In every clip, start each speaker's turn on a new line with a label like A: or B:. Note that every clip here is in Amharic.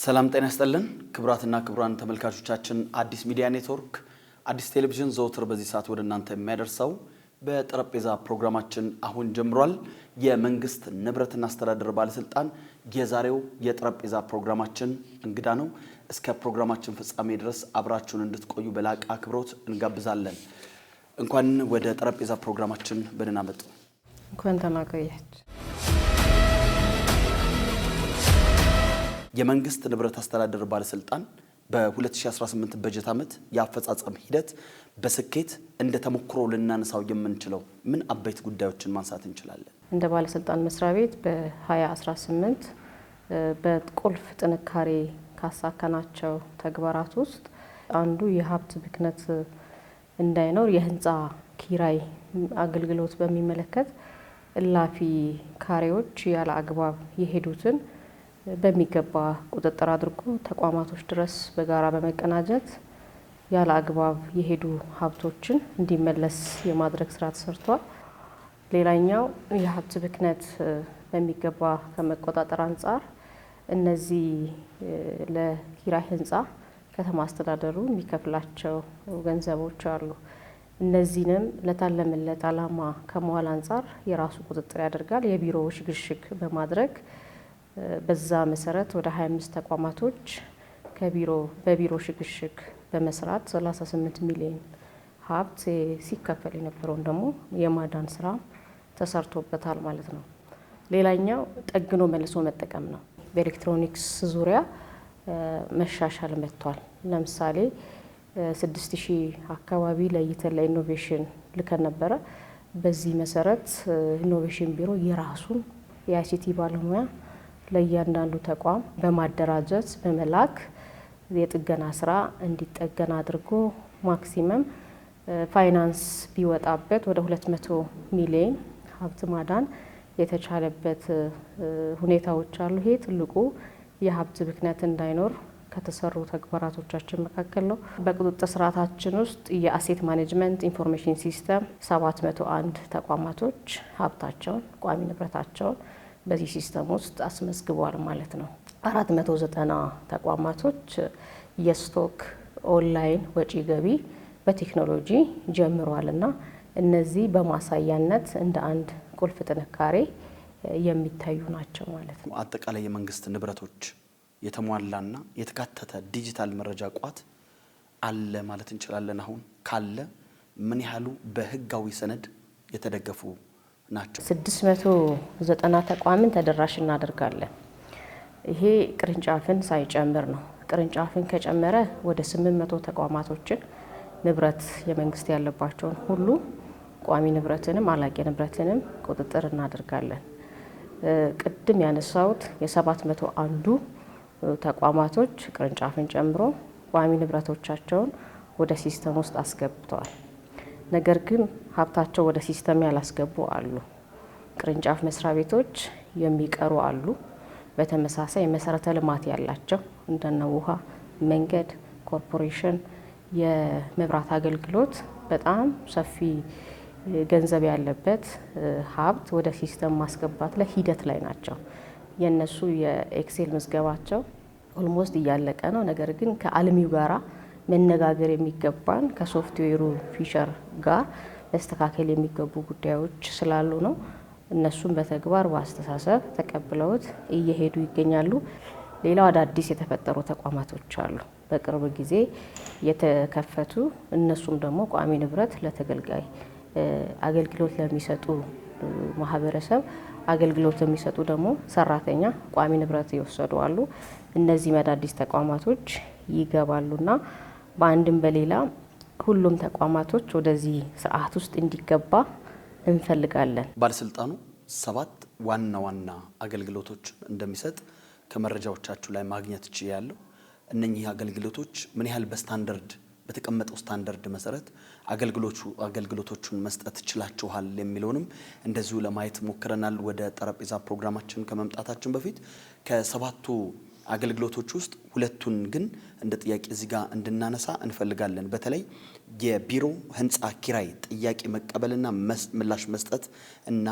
A: ሰላም ጤና ይስጥልን ክብራትና ክብራን ተመልካቾቻችን አዲስ ሚዲያ ኔትወርክ አዲስ ቴሌቪዥን ዘውትር በዚህ ሰዓት ወደ እናንተ የሚያደርሰው በጠረጴዛ ፕሮግራማችን አሁን ጀምሯል። የመንግስት ንብረትና አስተዳደር ባለስልጣን የዛሬው የጠረጴዛ ፕሮግራማችን እንግዳ ነው። እስከ ፕሮግራማችን ፍጻሜ ድረስ አብራችሁን እንድትቆዩ በላቀ አክብሮት እንጋብዛለን። እንኳን ወደ ጠረጴዛ ፕሮግራማችን በደህና መጡ።
B: እንኳን ተናገያችሁ።
A: የመንግስት ንብረት አስተዳደር ባለስልጣን በ2018 በጀት ዓመት የአፈጻጸም ሂደት በስኬት እንደተሞክሮ ልናነሳው የምንችለው ምን አበይት ጉዳዮችን ማንሳት እንችላለን?
B: እንደ ባለስልጣን መስሪያ ቤት በ2018 በቁልፍ ጥንካሬ ካሳካናቸው ተግባራት ውስጥ አንዱ የሀብት ብክነት እንዳይኖር የህንፃ ኪራይ አገልግሎት በሚመለከት እላፊ ካሬዎች ያለ አግባብ የሄዱትን በሚገባ ቁጥጥር አድርጎ ተቋማቶች ድረስ በጋራ በመቀናጀት ያለ አግባብ የሄዱ ሀብቶችን እንዲመለስ የማድረግ ስራ ተሰርቷል። ሌላኛው የሀብት ብክነት በሚገባ ከመቆጣጠር አንጻር እነዚህ ለኪራይ ህንፃ ከተማ አስተዳደሩ የሚከፍላቸው ገንዘቦች አሉ። እነዚህንም ለታለመለት ዓላማ ከመዋል አንጻር የራሱ ቁጥጥር ያደርጋል። የቢሮ ሽግሽግ በማድረግ በዛ መሰረት ወደ 25 ተቋማቶች በቢሮ ሽግሽግ በመስራት 38 ሚሊዮን ሀብት ሲከፈል የነበረውን ደግሞ የማዳን ስራ ተሰርቶበታል ማለት ነው። ሌላኛው ጠግኖ መልሶ መጠቀም ነው። በኤሌክትሮኒክስ ዙሪያ መሻሻል መጥቷል። ለምሳሌ 6000 አካባቢ ለይተን ለኢኖቬሽን ልከን ነበረ። በዚህ መሰረት ኢኖቬሽን ቢሮ የራሱን የአይሲቲ ባለሙያ ለእያንዳንዱ ተቋም በማደራጀት በመላክ የጥገና ስራ እንዲጠገን አድርጎ ማክሲመም ፋይናንስ ቢወጣበት ወደ 200 ሚሊዮን ሀብት ማዳን የተቻለበት ሁኔታዎች አሉ። ይሄ ትልቁ የሀብት ብክነት እንዳይኖር ከተሰሩ ተግባራቶቻችን መካከል ነው። በቁጥጥር ስርዓታችን ውስጥ የአሴት ማኔጅመንት ኢንፎርሜሽን ሲስተም 701 ተቋማቶች ሀብታቸውን ቋሚ ንብረታቸውን በዚህ ሲስተም ውስጥ አስመዝግቧል ማለት ነው። 490 ተቋማቶች የስቶክ ኦንላይን ወጪ ገቢ በቴክኖሎጂ ጀምሯልና እነዚህ በማሳያነት እንደ አንድ ቁልፍ ጥንካሬ የሚታዩ ናቸው ማለት ነው።
A: አጠቃላይ የመንግስት ንብረቶች የተሟላና የተካተተ ዲጂታል መረጃ ቋት አለ ማለት እንችላለን። አሁን ካለ ምን ያህሉ በህጋዊ ሰነድ የተደገፉ ናቸው?
B: 690 ተቋምን ተደራሽ እናደርጋለን። ይሄ ቅርንጫፍን ሳይጨምር ነው። ቅርንጫፍን ከጨመረ ወደ 800 ተቋማቶችን ንብረት የመንግስት ያለባቸውን ሁሉ ቋሚ ንብረትንም አላቂ ንብረትንም ቁጥጥር እናደርጋለን። ቅድም ያነሳውት የ701 ተቋማቶች ቅርንጫፍን ጨምሮ ቋሚ ንብረቶቻቸውን ወደ ሲስተም ውስጥ አስገብተዋል። ነገር ግን ሀብታቸው ወደ ሲስተም ያላስገቡ አሉ። ቅርንጫፍ መስሪያ ቤቶች የሚቀሩ አሉ። በተመሳሳይ መሰረተ ልማት ያላቸው እንደነ ውሃ፣ መንገድ፣ ኮርፖሬሽን፣ የመብራት አገልግሎት በጣም ሰፊ ገንዘብ ያለበት ሀብት ወደ ሲስተም ማስገባት ላይ ሂደት ላይ ናቸው። የነሱ የኤክሴል ምዝገባቸው ኦልሞስት እያለቀ ነው። ነገር ግን ከአልሚው ጋራ መነጋገር የሚገባን ከሶፍትዌሩ ፊቸር ጋር መስተካከል የሚገቡ ጉዳዮች ስላሉ ነው። እነሱም በተግባር በአስተሳሰብ ተቀብለውት እየሄዱ ይገኛሉ። ሌላው አዳዲስ የተፈጠሩ ተቋማቶች አሉ፣ በቅርብ ጊዜ የተከፈቱ። እነሱም ደግሞ ቋሚ ንብረት ለተገልጋይ አገልግሎት ለሚሰጡ ማህበረሰብ አገልግሎት የሚሰጡ ደግሞ ሰራተኛ ቋሚ ንብረት ይወሰዱ አሉ። እነዚህ አዳዲስ ተቋማቶች ይገባሉና በአንድም በሌላ ሁሉም ተቋማቶች ወደዚህ ስርዓት ውስጥ እንዲገባ እንፈልጋለን።
A: ባለስልጣኑ 7 ዋና ዋና አገልግሎቶች እንደሚሰጥ ከመረጃዎቻችሁ ላይ ማግኘት ይችላል። እነኚህ አገልግሎቶች ምን ያህል በስታንዳርድ በተቀመጠው ስታንዳርድ መሰረት አገልግሎቶቹን መስጠት ይችላችኋል የሚለውንም እንደዚሁ ለማየት ሞክረናል። ወደ ጠረጴዛ ፕሮግራማችን ከመምጣታችን በፊት ከሰባቱ አገልግሎቶች ውስጥ ሁለቱን ግን እንደ ጥያቄ እዚህ ጋር እንድናነሳ እንፈልጋለን። በተለይ የቢሮ ህንፃ ኪራይ ጥያቄ መቀበልና ምላሽ መስጠት እና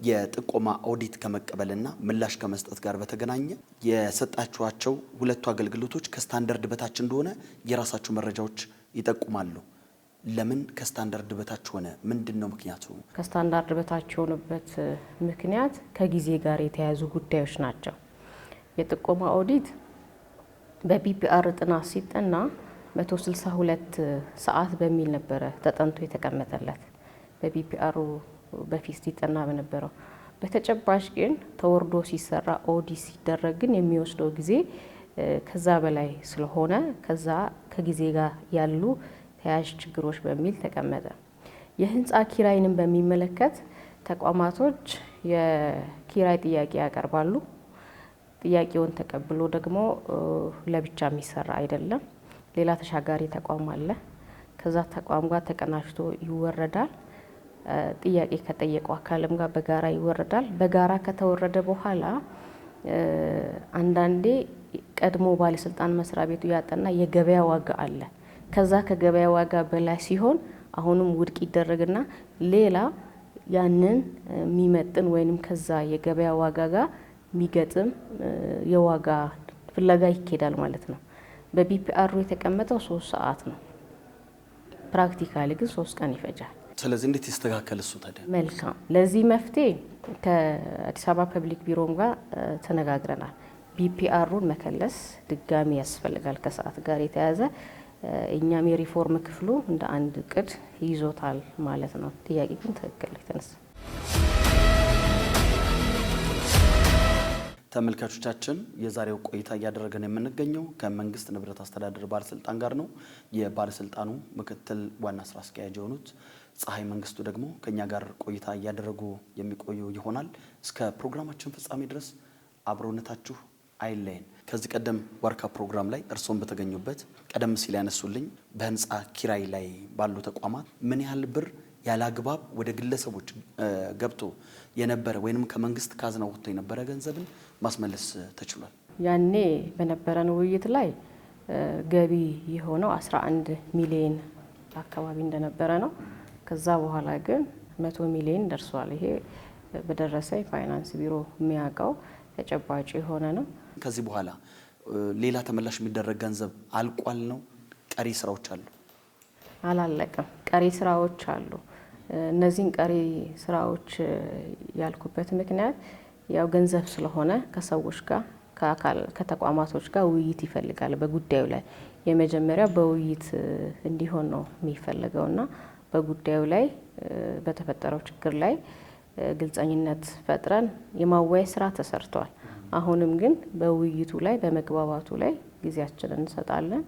A: የጥቆማ ኦዲት ከመቀበልና ምላሽ ከመስጠት ጋር በተገናኘ የሰጣችኋቸው ሁለቱ አገልግሎቶች ከስታንዳርድ በታች እንደሆነ የራሳችሁ መረጃዎች ይጠቁማሉ። ለምን ከስታንዳርድ በታች ሆነ? ምንድነው ምክንያቱ?
B: ከስታንዳርድ በታች የሆነበት ምክንያት ከጊዜ ጋር የተያያዙ ጉዳዮች ናቸው። የጥቆማ ኦዲት በቢፒአር ጥናት ሲጠና 162 ሰዓት በሚል ነበረ ተጠንቶ የተቀመጠለት በቢፒአሩ በፊት ሲጠና በነበረው። በተጨባጭ ግን ተወርዶ ሲሰራ ኦዲት ሲደረግ ግን የሚወስደው ጊዜ ከዛ በላይ ስለሆነ ከጊዜ ጋር ያሉ ተያያዥ ችግሮች በሚል ተቀመጠ። የህንፃ ኪራይንም በሚመለከት ተቋማቶች የኪራይ ጥያቄ ያቀርባሉ። ጥያቄውን ተቀብሎ ደግሞ ለብቻ የሚሰራ አይደለም። ሌላ ተሻጋሪ ተቋም አለ። ከዛ ተቋም ጋር ተቀናጅቶ ይወረዳል። ጥያቄ ከጠየቀው አካልም ጋር በጋራ ይወረዳል። በጋራ ከተወረደ በኋላ አንዳንዴ ቀድሞ ባለስልጣን መስሪያ ቤቱ ያጠና የገበያ ዋጋ አለ። ከዛ ከገበያ ዋጋ በላይ ሲሆን አሁንም ውድቅ ይደረግና ሌላ ያንን የሚመጥን ወይንም ከዛ የገበያ ዋጋ ጋር የሚገጥም የዋጋ ፍለጋ ይኬዳል ማለት ነው። በቢፒአሩ የተቀመጠው 3 ሰዓት ነው። ፕራክቲካሊ ግን 3 ቀን ይፈጃል።
A: ስለዚህ እንዴት ይስተካከል እሱ ታዲያ?
B: መልካም። ለዚህ መፍትሄ ከአዲስ አበባ ፐብሊክ ቢሮም ጋር ተነጋግረናል። ቢፒአሩን መከለስ ድጋሚ ያስፈልጋል ከሰዓት ጋር የተያዘ እኛም የሪፎርም ክፍሉ እንደ አንድ እቅድ ይዞታል ማለት ነው። ጥያቄ ግን ትክክል የተነሳ።
A: ተመልካቾቻችን የዛሬው ቆይታ እያደረገን የምንገኘው ከመንግስት ንብረት አስተዳደር ባለስልጣን ጋር ነው። የባለስልጣኑ ምክትል ዋና ስራ አስኪያጅ የሆኑት ፀሐይ መንግስቱ ደግሞ ከኛ ጋር ቆይታ እያደረጉ የሚቆዩ ይሆናል። እስከ ፕሮግራማችን ፍጻሜ ድረስ አብሮነታችሁ አይለየን። ከዚህ ቀደም ዋርካ ፕሮግራም ላይ እርሶን በተገኙበት ቀደም ሲል ያነሱልኝ በህንፃ ኪራይ ላይ ባሉ ተቋማት ምን ያህል ብር ያላግባብ ወደ ግለሰቦች ገብቶ የነበረ ወይንም ከመንግስት ካዝና ወጥቶ የነበረ ገንዘብን ማስመለስ ተችሏል።
B: ያኔ በነበረን ውይይት ላይ ገቢ የሆነው 11 ሚሊዮን አካባቢ እንደነበረ ነው። ከዛ በኋላ ግን 100 ሚሊዮን ደርሷል። ይሄ በደረሰኝ ፋይናንስ ቢሮ የሚያውቀው ተጨባጭ የሆነ ነው።
A: ከዚህ በኋላ ሌላ ተመላሽ የሚደረግ ገንዘብ አልቋል ነው? ቀሪ ስራዎች አሉ?
B: አላለቀም። ቀሪ ስራዎች አሉ። እነዚህን ቀሪ ስራዎች ያልኩበት ምክንያት ያው ገንዘብ ስለሆነ ከሰዎች ጋር ከተቋማቶች ጋር ውይይት ይፈልጋል። በጉዳዩ ላይ የመጀመሪያው በውይይት እንዲሆን ነው የሚፈልገውና በጉዳዩ ላይ በተፈጠረው ችግር ላይ ግልጸኝነት ፈጥረን የማወያይ ስራ ተሰርቷል። አሁንም ግን በውይይቱ ላይ በመግባባቱ ላይ ጊዜያችንን እንሰጣለን።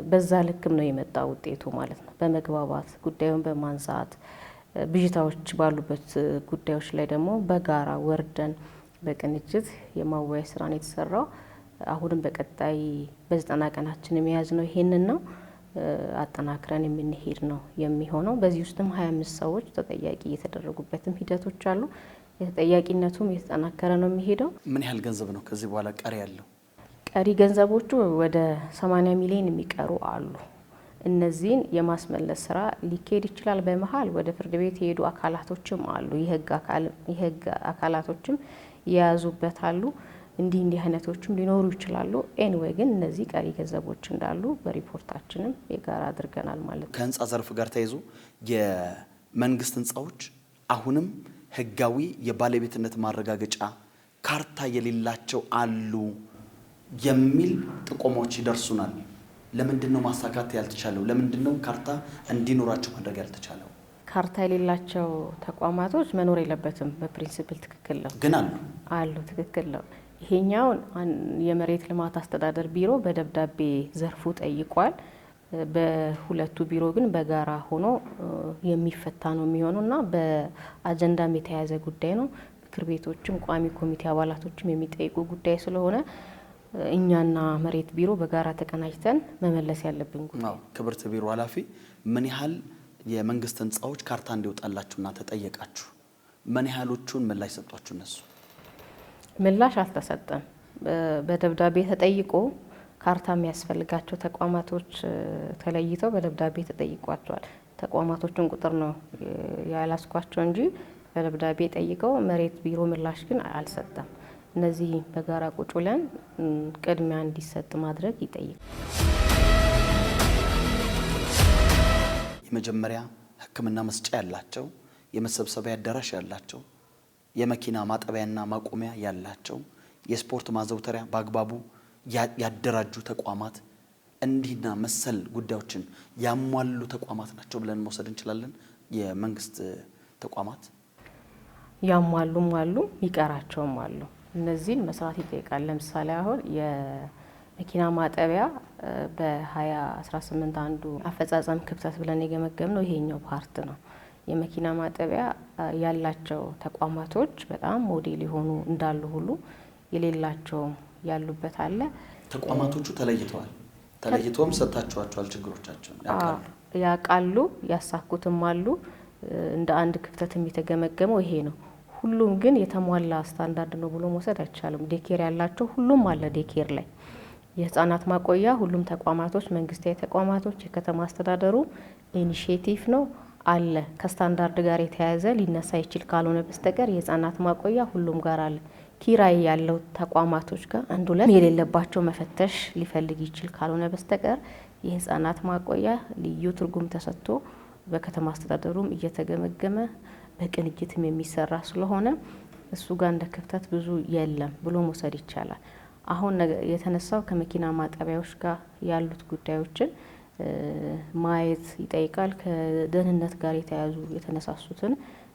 B: በዛ ልክም ነው የመጣ ውጤቱ ማለት ነው። በመግባባት ጉዳዩን በማንሳት ብዥታዎች ባሉበት ጉዳዮች ላይ ደግሞ በጋራ ወርደን በቅንጅት የማወያይ ስራ ነው የተሰራው። አሁንም በቀጣይ በ90 ቀናችን የያዝ ነው ይሄንን ነው አጠናክረን የምንሄድ ነው የሚሆነው። በዚህ ውስጥም 25 ሰዎች ተጠያቂ የተደረጉበትም ሂደቶች አሉ። የተጠያቂነቱም የተጠናከረ ነው የሚሄደው።
A: ምን ያህል ገንዘብ ነው ከዚህ በኋላ ቀሪ ያለው?
B: ቀሪ ገንዘቦቹ ወደ 80 ሚሊዮን የሚቀሩ አሉ። እነዚህን የማስመለስ ስራ ሊካሄድ ይችላል። በመሀል ወደ ፍርድ ቤት የሄዱ አካላቶችም አሉ። የህግ አካላቶችም የያዙበት አሉ። እንዲህ አይነቶችም ሊኖሩ ይችላሉ። ኤኒዌይ ግን እነዚህ ቀሪ ገንዘቦች እንዳሉ በሪፖርታችንም የጋራ አድርገናል ማለት ነው።
A: ከህንፃ ዘርፍ ጋር ተያይዞ የመንግስት ህንፃዎች አሁንም ህጋዊ የባለቤትነት ማረጋገጫ ካርታ የሌላቸው አሉ የሚል ጥቆማዎች ይደርሱናል። ለምንድን ነው ማሳካት ያልተቻለው? ለምንድን ነው ካርታ እንዲኖራቸው ማድረግ ያልተቻለው?
B: ካርታ የሌላቸው ተቋማቶች መኖር የለበትም። በፕሪንሲፕል ትክክል ነው፣ ግን አሉ። ትክክል ነው። ይሄኛውን የመሬት ልማት አስተዳደር ቢሮ በደብዳቤ ዘርፉ ጠይቋል። በሁለቱ ቢሮ ግን በጋራ ሆኖ የሚፈታ ነው የሚሆነው እና በአጀንዳም የተያዘ ጉዳይ ነው። ምክር ቤቶችም ቋሚ ኮሚቴ አባላቶችም የሚጠይቁ ጉዳይ ስለሆነ እኛና መሬት ቢሮ በጋራ ተቀናጅተን መመለስ ያለብን ጉዳይ።
A: ክብርት ቢሮ ኃላፊ፣ ምን ያህል የመንግስት ህንፃዎች ካርታ እንዲወጣላችሁና ተጠየቃችሁ? ምን ያህሎቹን ምላሽ ሰጧችሁ? እነሱ
B: ምላሽ አልተሰጠም። በደብዳቤ ተጠይቆ ካርታ የሚያስፈልጋቸው ተቋማቶች ተለይተው በደብዳቤ ተጠይቋቸዋል። ተቋማቶችን ቁጥር ነው ያላስኳቸው እንጂ በደብዳቤ ጠይቀው መሬት ቢሮ ምላሽ ግን አልሰጠም። እነዚህ በጋራ ቁጭ ብለን ቅድሚያ እንዲሰጥ ማድረግ ይጠይቃል።
A: የመጀመሪያ ሕክምና መስጫ ያላቸው፣ የመሰብሰቢያ አዳራሽ ያላቸው፣ የመኪና ማጠቢያና ማቆሚያ ያላቸው፣ የስፖርት ማዘውተሪያ በአግባቡ ያደራጁ ተቋማት እንዲህና መሰል ጉዳዮችን ያሟሉ ተቋማት ናቸው ብለን መውሰድ እንችላለን። የመንግስት ተቋማት
B: ያሟሉም አሉ፣ ይቀራቸውም አሉ። እነዚህን መስራት ይጠይቃል። ለምሳሌ አሁን የመኪና ማጠቢያ በ2018 አንዱ አፈጻጸም ክፍተት ብለን የገመገም ነው ይሄኛው ፓርት ነው። የመኪና ማጠቢያ ያላቸው ተቋማቶች በጣም ሞዴል የሆኑ እንዳሉ ሁሉ የሌላቸውም ያሉበት አለ።
A: ተቋማቶቹ ተለይተውም ሰጥታችኋቸዋል። ችግሮቻቸውን
B: ያውቃሉ፣ ያሳኩትም አሉ። እንደ አንድ ክፍተትም የተገመገመው ይሄ ነው። ሁሉም ግን የተሟላ ስታንዳርድ ነው ብሎ መውሰድ አይቻልም። ዴኬር ያላቸው ሁሉም አለ። ዴኬር ላይ የህፃናት ማቆያ ሁሉም ተቋማቶች፣ መንግስታዊ ተቋማቶች፣ የከተማ አስተዳደሩ ኢኒሼቲቭ ነው አለ። ከስታንዳርድ ጋር የተያያዘ ሊነሳ ይችል ካልሆነ በስተቀር የህፃናት ማቆያ ሁሉም ጋር አለ። ኪራይ ያለው ተቋማቶች ጋር አንድ ሁለት የሌለባቸው መፈተሽ ሊፈልግ ይችል ካልሆነ በስተቀር የህፃናት ማቆያ ልዩ ትርጉም ተሰጥቶ በከተማ አስተዳደሩም እየተገመገመ በቅንጅትም የሚሰራ ስለሆነ እሱ ጋር እንደ ክፍተት ብዙ የለም ብሎ መውሰድ ይቻላል። አሁን የተነሳው ከመኪና ማጠቢያዎች ጋር ያሉት ጉዳዮችን ማየት ይጠይቃል። ከደህንነት ጋር የተያያዙ የተነሳሱትን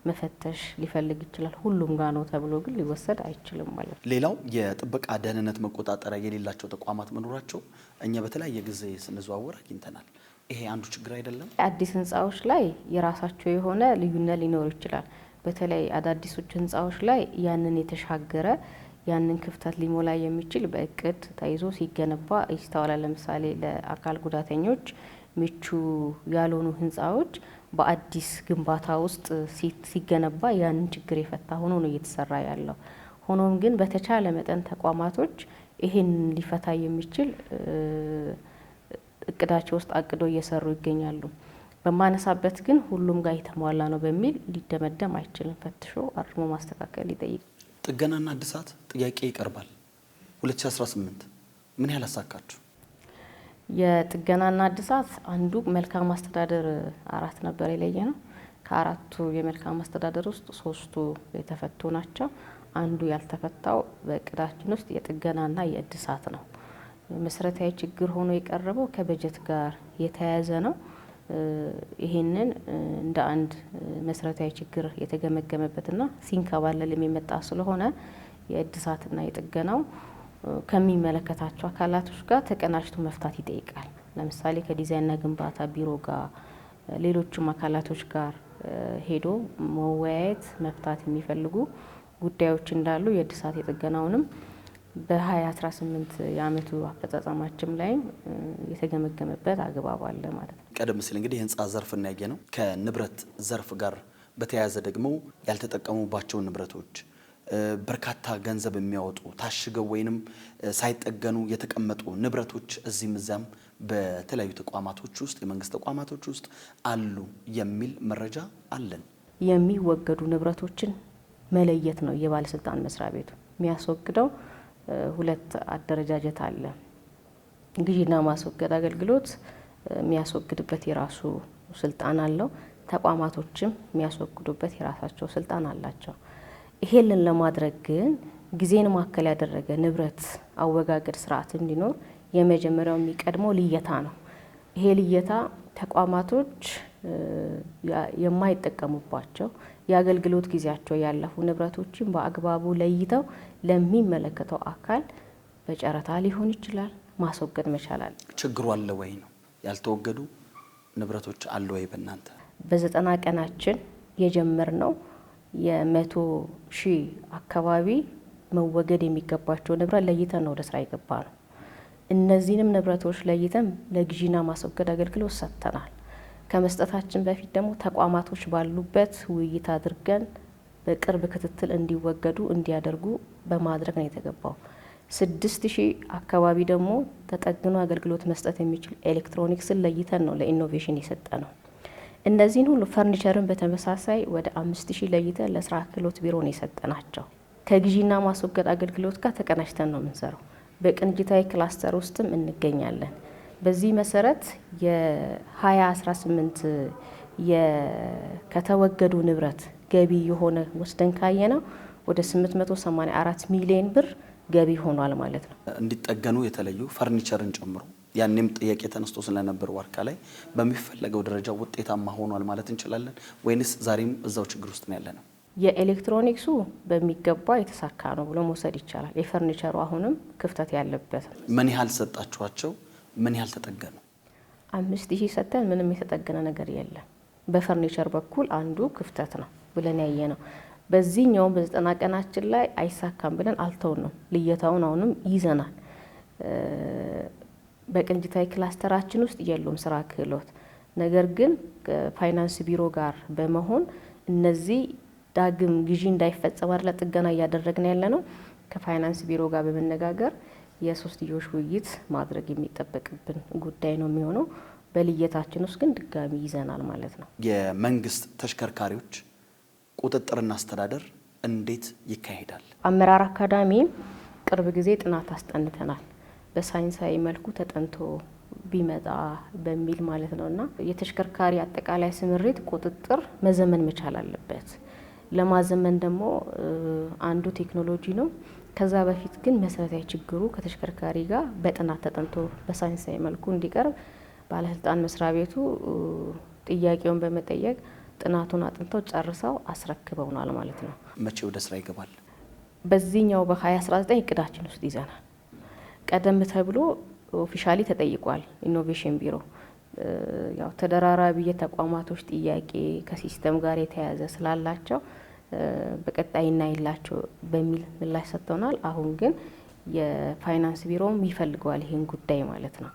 B: መፈተሽ ሊፈልግ ይችላል። ሁሉም ጋር ነው ተብሎ ግን ሊወሰድ አይችልም ማለት ነው።
A: ሌላው የጥበቃ ደህንነት መቆጣጠሪያ የሌላቸው ተቋማት መኖራቸው እኛ በተለያየ ጊዜ ስንዘዋወር አግኝተናል። ይሄ አንዱ ችግር አይደለም?
B: አዲስ ህንፃዎች ላይ የራሳቸው የሆነ ልዩነት ሊኖር ይችላል። በተለይ አዳዲሶች ህንፃዎች ላይ ያንን የተሻገረ ያንን ክፍተት ሊሞላ የሚችል በእቅድ ተይዞ ሲገነባ ይስተዋላል። ለምሳሌ ለአካል ጉዳተኞች ምቹ ያልሆኑ ህንፃዎች በአዲስ ግንባታ ውስጥ ሲገነባ ያንን ችግር የፈታ ሆኖ ነው እየተሰራ ያለው። ሆኖም ግን በተቻለ መጠን ተቋማቶች ይሄን ሊፈታ የሚችል እቅዳቸው ውስጥ አቅዶ እየሰሩ ይገኛሉ። በማነሳበት ግን ሁሉም ጋር የተሟላ ነው በሚል ሊደመደም አይችልም። ፈትሾ አርሞ ማስተካከል ይጠይቃል።
A: ጥገናና እድሳት ጥያቄ ይቀርባል። 2018 ምን ያህል አሳካችሁ?
B: የጥገናና እድሳት አንዱ መልካም አስተዳደር 4 ነበር የለየ ነው። ከ4ቱ የመልካም አስተዳደር ውስጥ 3ቱ የተፈቱ ናቸው። አንዱ ያልተፈታው በእቅዳችን ውስጥ የጥገናና የእድሳት ነው። መሰረታዊ ችግር ሆኖ የቀረበው ከበጀት ጋር የተያያዘ ነው። ይሄንን እንደ አንድ መሰረታዊ ችግር የተገመገመበትና ሲንከባለል የሚመጣ ስለሆነ የእድሳትና የጥገናው ከሚመለከታቸው አካላቶች ጋር ተቀናጅቶ መፍታት ይጠይቃል። ለምሳሌ ከዲዛይንና ግንባታ ቢሮ ጋር ሌሎችም አካላቶች ጋር ሄዶ መወያየት መፍታት የሚፈልጉ ጉዳዮች እንዳሉ የእድሳት የጥገናውንም በ2018 የአመቱ አፈጻጸማችን ላይም የተገመገመበት አግባብ አለ ማለት ነው።
A: ቀደም ሲል እንግዲህ የህንፃ ዘርፍ እናያየ ነው። ከንብረት ዘርፍ ጋር በተያያዘ ደግሞ ያልተጠቀሙባቸው ንብረቶች በርካታ ገንዘብ የሚያወጡ ታሽገው ወይንም ሳይጠገኑ የተቀመጡ ንብረቶች እዚህም እዚያም በተለያዩ ተቋማቶች ውስጥ የመንግስት ተቋማቶች ውስጥ አሉ የሚል መረጃ አለን።
B: የሚወገዱ ንብረቶችን መለየት ነው የባለስልጣን መስሪያ ቤቱ የሚያስወግደው። 2 አደረጃጀት አለ። ግዢና ማስወገድ አገልግሎት የሚያስወግድበት የራሱ ስልጣን አለው። ተቋማቶችም የሚያስወግዱበት የራሳቸው ስልጣን አላቸው። ይሄንን ለማድረግ ግን ጊዜን ማዕከል ያደረገ ንብረት አወጋገድ ስርዓት እንዲኖር የመጀመሪያው የሚቀድመው ልየታ ነው። ይሄ ልየታ ተቋማቶች የማይጠቀሙባቸው የአገልግሎት ጊዜያቸው ያለፉ ንብረቶችን በአግባቡ ለይተው ለሚመለከተው አካል በጨረታ ሊሆን ይችላል ማስወገድ መቻላል።
A: ችግሩ አለ ወይ ነው? ያልተወገዱ ንብረቶች አለ ወይ? በእናንተ
B: በ90 ቀናችን የጀመርነው የ100,000 አካባቢ መወገድ የሚገባቸው ንብረት ለይተን ነው ወደ ስራ የገባ ነው። እነዚህንም ንብረቶች ለይተን ለግዢና ማስወገድ አገልግሎት ሰጥተናል። ከመስጠታችን በፊት ደግሞ ተቋማቶች ባሉበት ውይይት አድርገን በቅርብ ክትትል እንዲወገዱ እንዲያደርጉ በማድረግ ነው የተገባው። 6,000 አካባቢ ደግሞ ተጠግኖ አገልግሎት መስጠት የሚችል ኤሌክትሮኒክስን ለይተን ነው ለኢኖቬሽን የሰጠ ነው። እነዚህን ሁሉ ፈርኒቸርን በተመሳሳይ ወደ 5000 ለይተን ለስራ ክህሎት ቢሮ ነው የሰጠናቸው። ከግዢና ማስወገድ አገልግሎት ጋር ተቀናጅተን ነው የምንሰራው። በቅንጅታዊ ክላስተር ውስጥም እንገኛለን። በዚህ መሰረት የ2018 ከተወገዱ ንብረት ገቢ የሆነ ወስደን ካየነው ወደ 884 ሚሊዮን ብር ገቢ ሆኗል ማለት ነው።
A: እንዲጠገኑ የተለዩ ፈርኒቸርን ጨምሮ ያኔም ጥያቄ ተነስቶ ስለነበር ዋርካ ላይ በሚፈለገው ደረጃ ውጤታማ ሆኗል ማለት እንችላለን ወይንስ ዛሬም እዛው ችግር ውስጥ ነው ያለነው?
B: የኤሌክትሮኒክሱ በሚገባ የተሳካ ነው ብሎ መውሰድ ይቻላል። የፈርኒቸሩ አሁንም ክፍተት ያለበት።
A: ምን ያህል ሰጣችኋቸው? ምን ያህል ተጠገኑ?
B: 5000 ሰጥተን ምንም የተጠገነ ነገር የለም። በፈርኒቸር በኩል አንዱ ክፍተት ነው ብለን ያየ ነው። በዚህኛው በ90 ቀናችን ላይ አይሳካም ብለን አልተውን ነው ልየታውን አሁንም ይዘናል። በቅንጅታዊ ክላስተራችን ውስጥ የሉም ስራ ክህሎት። ነገር ግን ከፋይናንስ ቢሮ ጋር በመሆን እነዚህ ዳግም ግዢ እንዳይፈጸም አይደለ ጥገና እያደረግን ያለ ነው። ከፋይናንስ ቢሮ ጋር በመነጋገር የሶስትዮሽ ውይይት ማድረግ የሚጠበቅብን ጉዳይ ነው የሚሆነው። በልየታችን ውስጥ ግን ድጋሚ ይዘናል ማለት ነው።
A: የመንግስት ተሽከርካሪዎች ቁጥጥርና አስተዳደር እንዴት ይካሄዳል?
B: አመራር አካዳሚ ቅርብ ጊዜ ጥናት አስጠንተናል። በሳይንሳዊ መልኩ ተጠንቶ ቢመጣ በሚል ማለት ነውና የተሽከርካሪ አጠቃላይ ስምሪት ቁጥጥር መዘመን መቻል አለበት። ለማዘመን ደግሞ አንዱ ቴክኖሎጂ ነው። ከዛ በፊት ግን መሰረታዊ ችግሩ ከተሽከርካሪ ጋር በጥናት ተጠንቶ በሳይንሳዊ መልኩ እንዲቀርብ ባለስልጣን መስሪያ ቤቱ ጥያቄውን በመጠየቅ ጥናቱን አጥንተው ጨርሰው አስረክበውናል ማለት ነው።
A: መቼ ወደ ስራ ይገባል?
B: በዚህኛው በ2019 እቅዳችን ውስጥ ይዘናል። ቀደም ተብሎ ኦፊሻሊ ተጠይቋል። ኢኖቬሽን ቢሮ ያው ተደራራቢ የተቋማቶች ጥያቄ ከሲስተም ጋር የተያያዘ ስላላቸው በቀጣይ እናይላቸው በሚል ምላሽ ሰጥተውናል። አሁን ግን የፋይናንስ ቢሮም ይፈልገዋል ይሄን ጉዳይ ማለት ነው።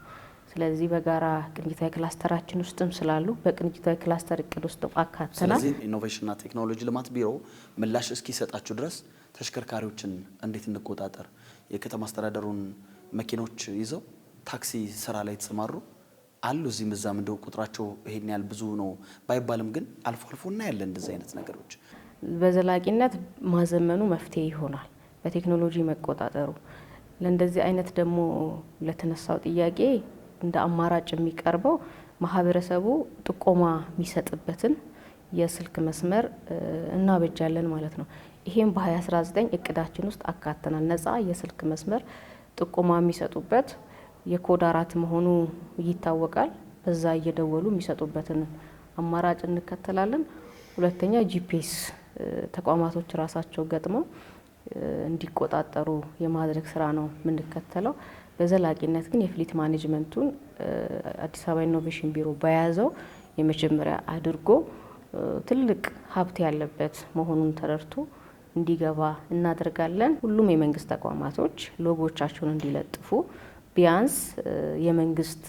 B: ስለዚህ በጋራ ቅንጅታዊ ክላስተራችን ውስጥም ስላሉ በቅንጅታዊ ክላስተር እቅድ ውስጥ አካተናል።
A: ስለዚህ ኢኖቬሽንና ቴክኖሎጂ ልማት ቢሮ ምላሽ እስኪሰጣችሁ ድረስ ተሽከርካሪዎችን እንዴት እንቆጣጠር? የከተማ አስተዳደሩን መኪኖች ይዘው ታክሲ ስራ ላይ ተሰማሩ አሉ። እዚህም እዛም እንደው ቁጥራቸው ይሄን ያህል ብዙ ነው ባይባልም ግን አልፎ አልፎ እናያለን እንደዚህ አይነት ነገሮች።
B: በዘላቂነት ማዘመኑ መፍትሄ ይሆናል። በቴክኖሎጂ መቆጣጠሩ ለእንደዚህ አይነት ደግሞ ለተነሳው ጥያቄ እንደ አማራጭ የሚቀርበው ማህበረሰቡ ጥቆማ የሚሰጥበትን የስልክ መስመር እናበጃለን ማለት ነው። ይሄም በ2019 እቅዳችን ውስጥ አካተናል። ነፃ የስልክ መስመር ጥቆማ የሚሰጡበት የኮድ 4 መሆኑ ይታወቃል። በዛ እየደወሉ የሚሰጡበትን አማራጭ እንከተላለን። ሁለተኛ ጂፒኤስ ተቋማቶች ራሳቸው ገጥመው እንዲቆጣጠሩ የማድረግ ስራ ነው የምንከተለው። በዘላቂነት ግን የፍሊት ማኔጅመንቱን አዲስ አበባ ኢኖቬሽን ቢሮ በያዘው የመጀመሪያ አድርጎ ትልቅ ሀብት ያለበት መሆኑን ተረድቶ እንዲገባ እናደርጋለን። ሁሉም የመንግስት ተቋማቶች ሎጎቻቸውን እንዲለጥፉ ቢያንስ የመንግስት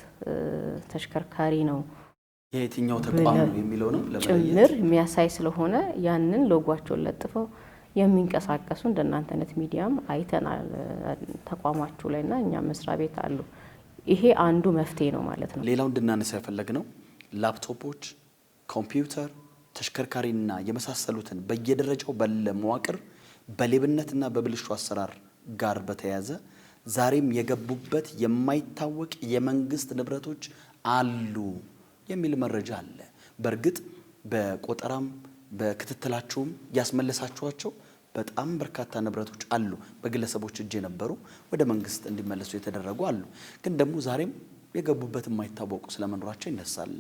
B: ተሽከርካሪ ነው
A: የትኛው ተቋም ነው የሚለውንም
B: ጭምር የሚያሳይ ስለሆነ ያንን ሎጓቸውን ለጥፈው የሚንቀሳቀሱ እንደናንተነት ሚዲያም አይተናል ተቋማችሁ ላይና እኛ መስሪያ ቤት አሉ። ይሄ አንዱ መፍትሄ ነው ማለት ነው።
A: ሌላው እንድናነሳ ያፈለግነው ላፕቶፖች፣ ኮምፒውተር፣ ተሽከርካሪና የመሳሰሉትን በየደረጃው ባለ መዋቅር በሌብነትና በብልሹ አሰራር ጋር በተያያዘ ዛሬም የገቡበት የማይታወቅ የመንግስት ንብረቶች አሉ የሚል መረጃ አለ። በእርግጥ በቆጠራም በክትትላችሁም ያስመለሳችኋቸው በጣም በርካታ ንብረቶች አሉ። በግለሰቦች እጅ የነበሩ ወደ መንግስት እንዲመለሱ የተደረጉ አሉ። ግን ደግሞ ዛሬም የገቡበት የማይታወቁ ስለመኖራቸው ይነሳል።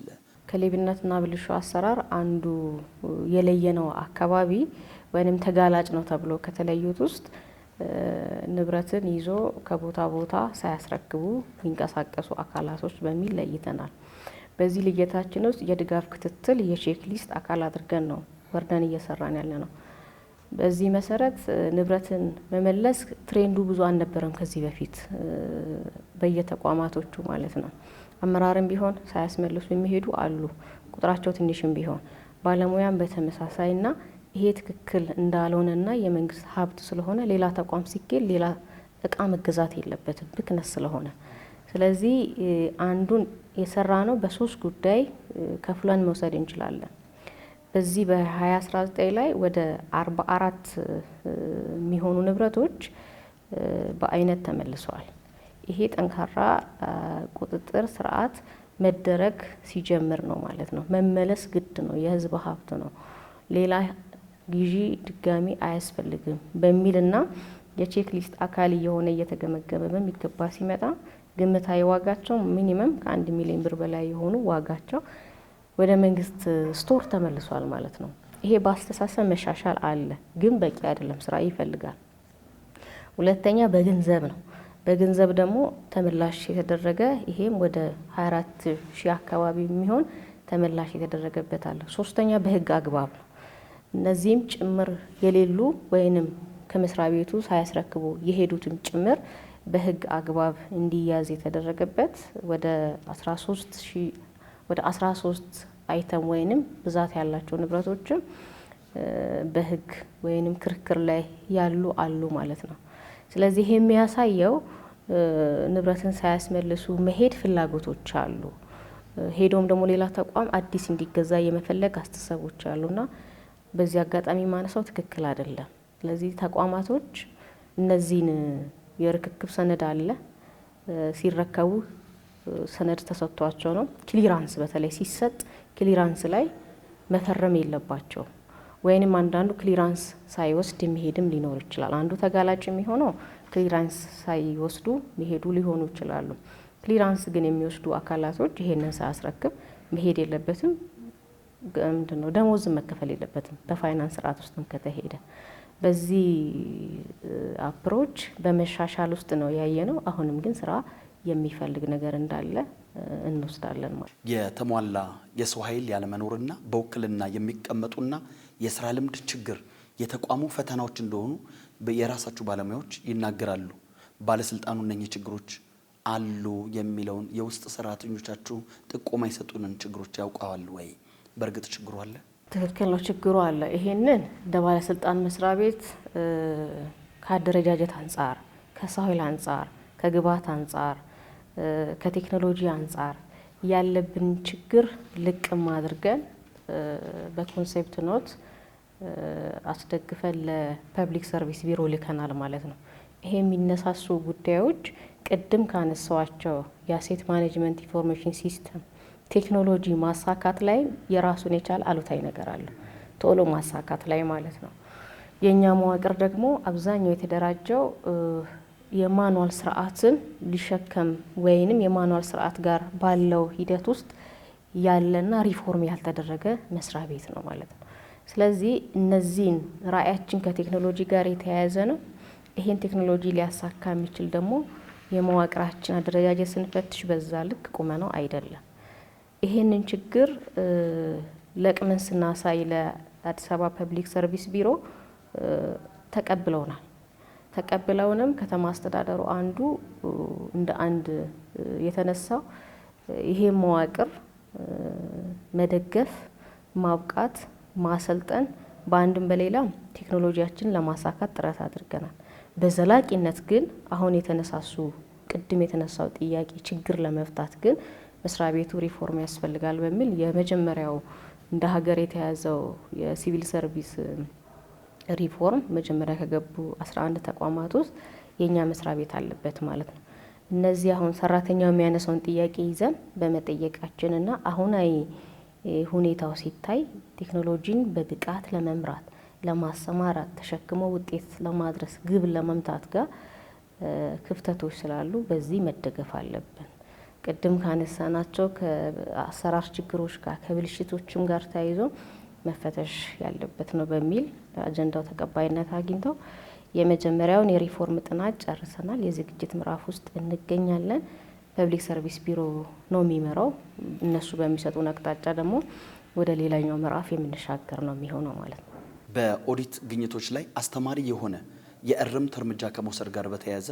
B: ከሌብነትና ብልሹ አሰራር አንዱ የለየነው አካባቢ ወይንም ተጋላጭ ነው ተብሎ ከተለዩት ውስጥ ንብረትን ይዞ ከቦታ ቦታ ሳያስረክቡ የሚንቀሳቀሱ አካላቶች በሚል ለይተናል። በዚህ ልየታችን ውስጥ የድጋፍ ክትትል የቼክ ሊስት አካል አድርገን ነው ወርደን እየሰራን ያለ ነው። በዚህ መሰረት ንብረትን መመለስ ትሬንዱ ብዙ አልነበረም ከዚህ በፊት በየተቋማቶቹ ማለት ነው። አመራርም ቢሆን ሳያስመልሱ የሚሄዱ አሉ፣ ቁጥራቸው ትንሽም ቢሆን ባለሙያም በተመሳሳይና ይሄ ትክክል እንዳልሆነና የመንግስት ሀብት ስለሆነ ሌላ ተቋም ሲኬድ ሌላ እቃ መገዛት የለበትም ብክነት ስለሆነ። ስለዚህ አንዱን የሰራ ነው በሶስት ጉዳይ ከፍለን መውሰድ እንችላለን። በዚህ በ2019 ላይ ወደ 44 የሚሆኑ ንብረቶች በአይነት ተመልሰዋል። ይሄ ጠንካራ ቁጥጥር ስርዓት መደረግ ሲጀምር ነው ማለት ነው። መመለስ ግድ ነው፣ የህዝብ ሀብት ነው፣ ሌላ ግዢ ድጋሚ አያስፈልግም በሚልና የቼክ ሊስት አካል እየሆነ እየተገመገመ በሚገባ ሲመጣ ግምታዊ ዋጋቸው ሚኒመም ከ1 ሚሊዮን ብር በላይ የሆኑ ዋጋቸው ወደ መንግስት ስቶር ተመልሷል ማለት ነው። ይሄ በአስተሳሰብ መሻሻል አለ፣ ግን በቂ አይደለም፣ ስራ ይፈልጋል። ሁለተኛ በገንዘብ ነው። በገንዘብ ደግሞ ተመላሽ የተደረገ ይሄም ወደ 24 ሺህ አካባቢ የሚሆን ተመላሽ የተደረገበት አለ። ሶስተኛ በህግ አግባብ ነው። እነዚህም ጭምር የሌሉ ወይንም ከመስሪያ ቤቱ ሳያስረክቡ የሄዱትም ጭምር በህግ አግባብ እንዲያዝ የተደረገበት ወደ 13 አይተም ወይንም ብዛት ያላቸው ንብረቶችም በህግ ወይንም ክርክር ላይ ያሉ አሉ ማለት ነው። ስለዚህ ይሄ የሚያሳየው ንብረትን ሳያስመልሱ መሄድ ፍላጎቶች አሉ። ሄዶም ደግሞ ሌላ ተቋም አዲስ እንዲገዛ የመፈለግ አስተሳሰቦች አሉና በዚህ አጋጣሚ ማነሳው ትክክል አይደለም። ስለዚህ ተቋማቶች እነዚህን የርክክብ ሰነድ አለ ሲረከቡ ሰነድ ተሰጥቷቸው ነው። ክሊራንስ በተለይ ሲሰጥ ክሊራንስ ላይ መፈረም የለባቸው ወይንም አንዳንዱ ክሊራንስ ሳይወስድ የሚሄድም ሊኖር ይችላል። አንዱ ተጋላጭ የሚሆነው ክሊራንስ ሳይወስዱ የሚሄዱ ሊሆኑ ይችላሉ። ክሊራንስ ግን የሚወስዱ አካላቶች ይሄንን ሳያስረክብ መሄድ የለበትም። ምንድነው ደሞዝም መከፈል የለበትም በፋይናንስ ስርዓት ውስጥም ከተሄደ። በዚህ አፕሮች በመሻሻል ውስጥ ነው ያየነው። አሁንም ግን ስራ የሚፈልግ ነገር እንዳለ እንወስዳለን ማለት።
A: የተሟላ የሰው ኃይል ያለመኖርና በውክልና የሚቀመጡና የስራ ልምድ ችግር የተቋሙ ፈተናዎች እንደሆኑ የራሳችሁ ባለሙያዎች ይናገራሉ። ባለስልጣኑ እነኚህ ችግሮች አሉ የሚለውን የውስጥ ሰራተኞቻችሁ ጥቆማ የሰጡንን ችግሮች ያውቃሉ ወይ? በእርግጥ ችግሩ አለ?
B: ትክክል ነው፣ ችግሩ አለ። ይሄንን እንደ ባለስልጣን መስሪያ ቤት ከአደረጃጀት አንጻር፣ ከሰው ኃይል አንጻር፣ ከግብዓት አንጻር፣ ከቴክኖሎጂ አንጻር ያለብን ችግር ልቅም አድርገን በኮንሴፕት ኖት አስደግፈን ለፐብሊክ ሰርቪስ ቢሮ ልከናል ማለት ነው። ይሄ የሚነሳሱ ጉዳዮች ቅድም ካነሳዋቸው የአሴት ማኔጅመንት ኢንፎርሜሽን ሲስተም ቴክኖሎጂ ማሳካት ላይ የራሱን የቻለ አሉታዊ ነገር አለ፣ ቶሎ ማሳካት ላይ ማለት ነው። የኛ መዋቅር ደግሞ አብዛኛው የተደራጀው የማኑዋል ስርዓትን ሊሸከም ወይንም የማኑዋል ስርዓት ጋር ባለው ሂደት ውስጥ ያለና ሪፎርም ያልተደረገ መስሪያ ቤት ነው ማለት ነው። ስለዚህ እነዚህን ራዕያችን ከቴክኖሎጂ ጋር የተያያዘ ነው። ይሄን ቴክኖሎጂ ሊያሳካ የሚችል ደግሞ የመዋቅራችን አደረጃጀት ስንፈትሽ በዛ ልክ ቁመናው አይደለም። ይሄንን ችግር ለቅመን ስናሳይ ለአዲስ አበባ ፐብሊክ ሰርቪስ ቢሮ ተቀብለውናል። ተቀብለውንም ከተማ አስተዳደሩ አንዱ እንደ አንድ የተነሳው ይሄ መዋቅር መደገፍ፣ ማብቃት፣ ማሰልጠን በአንድም በሌላም ቴክኖሎጂያችን ለማሳካት ጥረት አድርገናል። በዘላቂነት ግን አሁን የተነሳሱ ቅድም የተነሳው ጥያቄ ችግር ለመፍታት ግን መስሪያ ቤቱ ሪፎርም ያስፈልጋል በሚል የመጀመሪያው እንደ ሀገር የተያዘው የሲቪል ሰርቪስ ሪፎርም መጀመሪያ ከገቡ 11 ተቋማት ውስጥ የኛ መስሪያ ቤት አለበት ማለት ነው። እነዚህ አሁን ሰራተኛው የሚያነሳውን ጥያቄ ይዘን በመጠየቃችንና አሁናዊ ሁኔታው ሲታይ ቴክኖሎጂን በብቃት ለመምራት ለማሰማራት ተሸክሞ ውጤት ለማድረስ ግብ ለመምታት ጋር ክፍተቶች ስላሉ በዚህ መደገፍ አለብን። ቅድም ካነሳናቸው ከአሰራር ችግሮች ጋር ከብልሽቶችም ጋር ተያይዞ መፈተሽ ያለበት ነው በሚል አጀንዳው ተቀባይነት አግኝተው የመጀመሪያውን የሪፎርም ጥናት ጨርሰናል። የዝግጅት ምዕራፍ ውስጥ እንገኛለን። ፐብሊክ ሰርቪስ ቢሮ ነው የሚመራው። እነሱ በሚሰጡን አቅጣጫ ደግሞ ወደ ሌላኛው ምዕራፍ የምንሻገር ነው የሚሆነው ማለት ነው።
A: በኦዲት ግኝቶች ላይ አስተማሪ የሆነ የእርምት እርምጃ ከመውሰድ ጋር በተያያዘ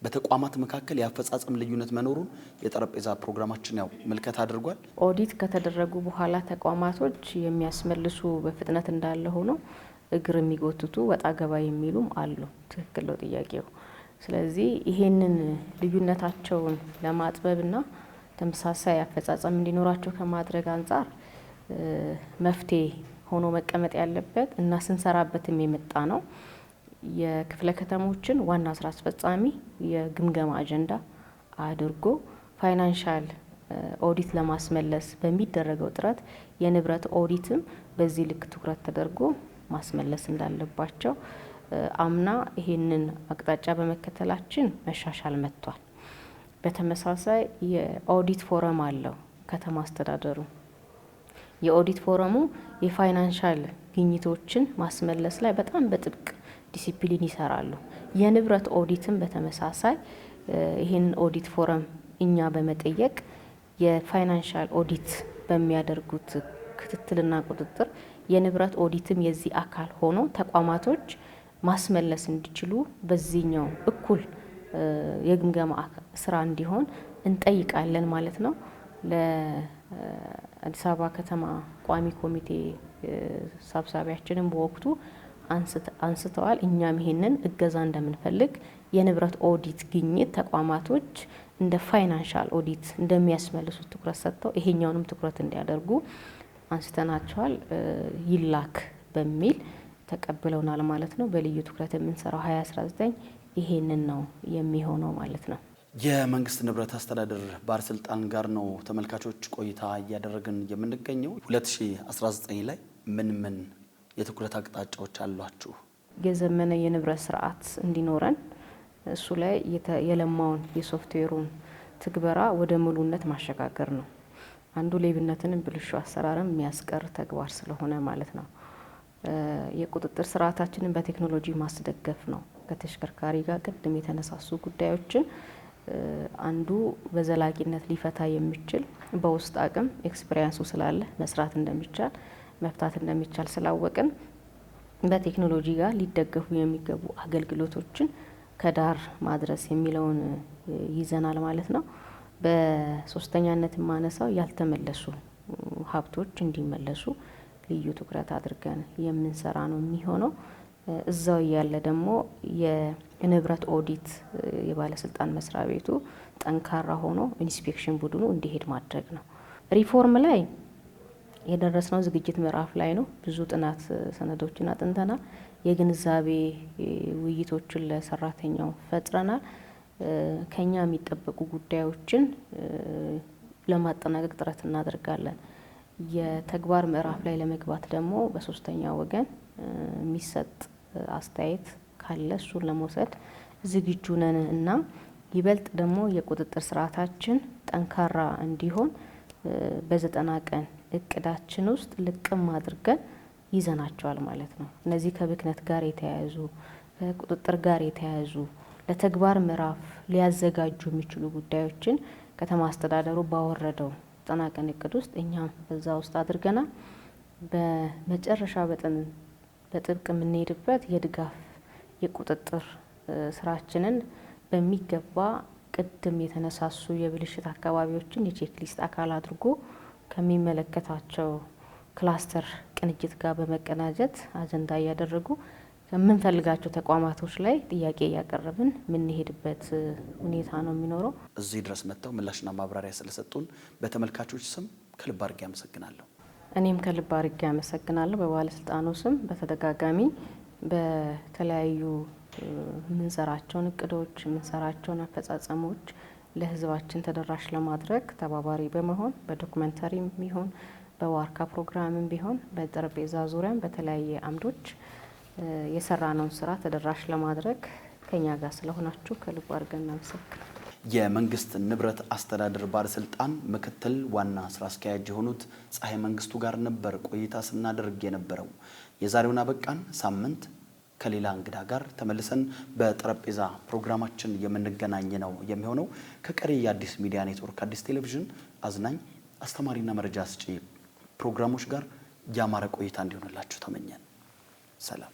A: በተቋማት መካከል የአፈጻጸም ልዩነት መኖሩን የጠረጴዛ ፕሮግራማችን ያው ምልከታ አድርጓል።
B: ኦዲት ከተደረጉ በኋላ ተቋማቶች የሚያስመልሱ በፍጥነት እንዳለ ሆኖ እግር የሚጎትቱ ወጣ ገባ የሚሉም አሉ። ትክክል ነው ጥያቄው። ስለዚህ ይሄንን ልዩነታቸውን ለማጥበብና ተመሳሳይ አፈጻጸም እንዲኖራቸው ከማድረግ አንጻር መፍትሄ ሆኖ መቀመጥ ያለበት እና ስንሰራበትም የመጣ ነው። የክፍለ ከተሞችን ዋና ስራ አስፈጻሚ የግምገማ አጀንዳ አድርጎ ፋይናንሻል ኦዲት ለማስመለስ በሚደረገው ጥረት የንብረት ኦዲትም በዚህ ልክ ትኩረት ተደርጎ ማስመለስ እንዳለባቸው አምና ይሄንን አቅጣጫ በመከተላችን መሻሻል መጥቷል። በተመሳሳይ የኦዲት ፎረም አለው ከተማ አስተዳደሩ። የኦዲት ፎረሙ የፋይናንሻል ግኝቶችን ማስመለስ ላይ በጣም በጥብቅ ዲሲፕሊን ይሰራሉ። የንብረት ኦዲትም በተመሳሳይ ይሄንን ኦዲት ፎረም እኛ በመጠየቅ የፋይናንሻል ኦዲት በሚያደርጉት ክትትልና ቁጥጥር የንብረት ኦዲትም የዚህ አካል ሆኖ ተቋማቶች ማስመለስ እንዲችሉ በዚህኛው እኩል የግምገማ ስራ እንዲሆን እንጠይቃለን ማለት ነው። ለአዲስ አበባ ከተማ ቋሚ ኮሚቴ ሰብሳቢያችንን በወቅቱ አንስተዋል። እኛም ይሄንን እገዛ እንደምንፈልግ የንብረት ኦዲት ግኝት ተቋማቶች እንደ ፋይናንሻል ኦዲት እንደሚያስመልሱት ትኩረት ሰጥተው ይሄኛውንም ትኩረት እንዲያደርጉ አንስተናቸዋል። ይላክ በሚል ተቀብለውናል ማለት ነው። በልዩ ትኩረት የምንሰራው 2019 ይሄንን ነው የሚሆነው ማለት ነው።
A: የመንግስት ንብረት አስተዳደር ባለስልጣን ጋር ነው ተመልካቾች ቆይታ እያደረግን የምንገኘው። 2019 ላይ ምን የትኩረት አቅጣጫዎች አሏችሁ?
B: የዘመነ የንብረት ስርዓት እንዲኖረን እሱ ላይ የለማውን የሶፍትዌሩን ትግበራ ወደ ሙሉነት ማሸጋገር ነው። አንዱ ሌብነትንም ብልሹ አሰራርም የሚያስቀር ተግባር ስለሆነ ማለት ነው። የቁጥጥር ስርዓታችንን በቴክኖሎጂ ማስደገፍ ነው። ከተሽከርካሪ ጋር ቅድም የተነሳሱ ጉዳዮችን አንዱ በዘላቂነት ሊፈታ የሚችል በውስጥ አቅም ኤክስፒሪየንሱ ስላለ መስራት እንደሚቻል መፍታት እንደሚቻል ስላወቅን በቴክኖሎጂ ጋር ሊደገፉ የሚገቡ አገልግሎቶችን ከዳር ማድረስ የሚለውን ይዘናል ማለት ነው። በሶስተኛነት ማነሳው ያልተመለሱ ሀብቶች እንዲመለሱ ልዩ ትኩረት አድርገን የምንሰራ ነው የሚሆነው። እዛው ያለ ደግሞ የንብረት ኦዲት የባለስልጣን መስሪያ ቤቱ ጠንካራ ሆኖ ኢንስፔክሽን ቡድኑ እንዲሄድ ማድረግ ነው። ሪፎርም ላይ የደረስነው ዝግጅት ምዕራፍ ላይ ነው። ብዙ ጥናት ሰነዶችን አጥንተናል። የግንዛቤ ውይይቶችን ለሰራተኛው ፈጥረናል። ከኛ የሚጠበቁ ጉዳዮችን ለማጠናቀቅ ጥረት እናደርጋለን። የተግባር ምዕራፍ ላይ ለመግባት ደግሞ በሶስተኛ ወገን የሚሰጥ አስተያየት ካለ እሱን ለመውሰድ ዝግጁ ነን እና ይበልጥ ደግሞ የቁጥጥር ስርዓታችን ጠንካራ እንዲሆን በ90 ቀን እቅዳችን ውስጥ ልቅም አድርገን ይዘናቸዋል ማለት ነው። እነዚህ ከብክነት ጋር የተያያዙ ከቁጥጥር ጋር የተያያዙ ለተግባር ምዕራፍ ሊያዘጋጁ የሚችሉ ጉዳዮችን ከተማ አስተዳደሩ ባወረደው 90 ቀን እቅድ ውስጥ እኛም በዛ ውስጥ አድርገናል። በመጨረሻ በጥብቅ የምንሄድበት የድጋፍ የቁጥጥር ስራችንን በሚገባ ቅድም የተነሳሱ የብልሽት አካባቢዎችን የቼክ ሊስት አካል አድርጎ ከሚመለከታቸው ክላስተር ቅንጅት ጋር በመቀናጀት አጀንዳ እያደረጉ ከምንፈልጋቸው ተቋማቶች ላይ ጥያቄ እያቀረብን የምንሄድበት ሁኔታ ነው የሚኖረው።
A: እዚህ ድረስ መጥተው ምላሽና ማብራሪያ ስለሰጡን በተመልካቾች ስም ከልብ አድርጌ አመሰግናለሁ።
B: እኔም ከልብ አድርጌ አመሰግናለሁ። በባለስልጣኑ ስም በተደጋጋሚ በተለያዩ የምንሰራቸውን እቅዶች የምንሰራቸውን አፈጻጸሞች ለህዝባችን ተደራሽ ለማድረግ ተባባሪ በመሆን በዶክመንተሪም ቢሆን በዋርካ ፕሮግራምም ቢሆን በጠረጴዛ ዙሪያም በተለያየ አምዶች የሰራነውን ስራ ተደራሽ ለማድረግ ከኛ ጋር ስለሆናችሁ ከልብ አድርገን እናመሰግናለን።
A: የመንግስት ንብረት አስተዳደር ባለስልጣን ምክትል ዋና ስራ አስኪያጅ የሆኑት ፀሐይ መንግስቱ ጋር ነበር ቆይታ ስናደርግ የነበረው። የዛሬውን አበቃን። ሳምንት ከሌላ እንግዳ ጋር ተመልሰን በጠረጴዛ ፕሮግራማችን የምንገናኝ ነው የሚሆነው። ከቀሪ የአዲስ ሚዲያ ኔትወርክ አዲስ ቴሌቪዥን አዝናኝ አስተማሪና መረጃ ሰጪ ፕሮግራሞች ጋር ያማረ ቆይታ እንዲሆንላችሁ ተመኘን። ሰላም።